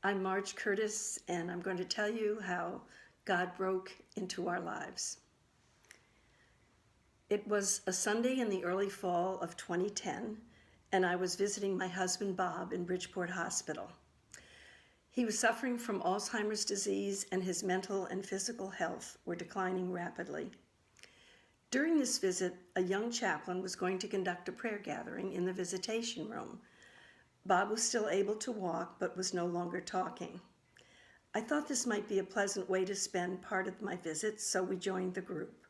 I'm Marge Curtis, and I'm going to tell you how God broke into our lives. It was a Sunday in the early fall of 2010, and I was visiting my husband Bob in Bridgeport Hospital. He was suffering from Alzheimer's disease, and his mental and physical health were declining rapidly. During this visit, a young chaplain was going to conduct a prayer gathering in the visitation room. Bob was still able to walk, but was no longer talking. I thought this might be a pleasant way to spend part of my visit, so we joined the group.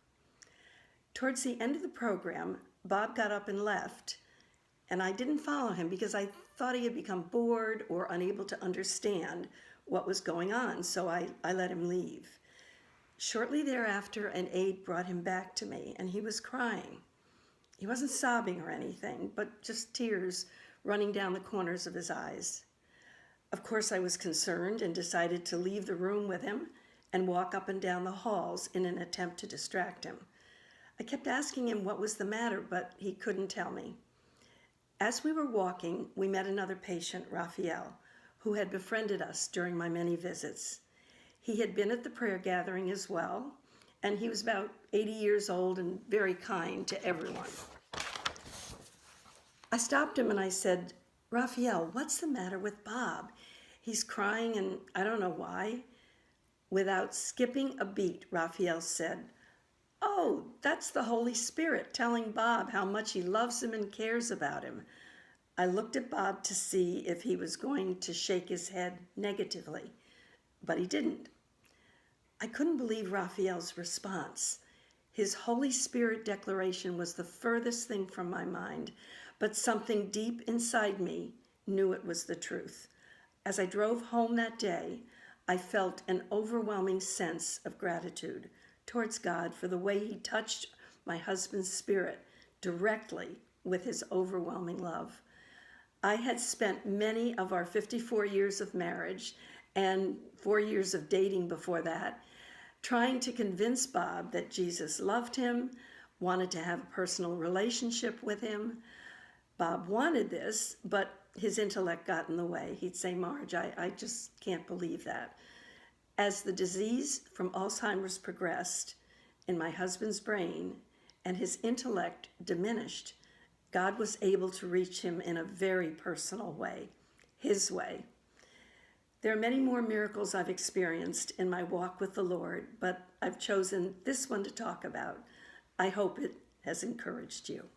Towards the end of the program, Bob got up and left, and I didn't follow him because I thought he had become bored or unable to understand what was going on, so I let him leave. Shortly thereafter, an aide brought him back to me, and he was crying. He wasn't sobbing or anything, but just tears running down the corners of his eyes. Of course, I was concerned and decided to leave the room with him and walk up and down the halls in an attempt to distract him. I kept asking him what was the matter, but he couldn't tell me. As we were walking, we met another patient, Raphael, who had befriended us during my many visits. He had been at the prayer gathering as well, and he was about 80 years old and very kind to everyone. I stopped him and I said, "Raphael, what's the matter with Bob? He's crying and I don't know why." Without skipping a beat, Raphael said, "Oh, that's the Holy Spirit telling Bob how much he loves him and cares about him." I looked at Bob to see if he was going to shake his head negatively, but he didn't. I couldn't believe Raphael's response. His Holy Spirit declaration was the furthest thing from my mind, but something deep inside me knew it was the truth. As I drove home that day, I felt an overwhelming sense of gratitude towards God for the way He touched my husband's spirit directly with His overwhelming love. I had spent many of our 54 years of marriage and 4 years of dating before that trying to convince Bob that Jesus loved him, wanted to have a personal relationship with him. Bob wanted this, but his intellect got in the way. He'd say, "Marge, I just can't believe that." As the disease from Alzheimer's progressed in my husband's brain and his intellect diminished, God was able to reach him in a very personal way, His way. There are many more miracles I've experienced in my walk with the Lord, but I've chosen this one to talk about. I hope it has encouraged you.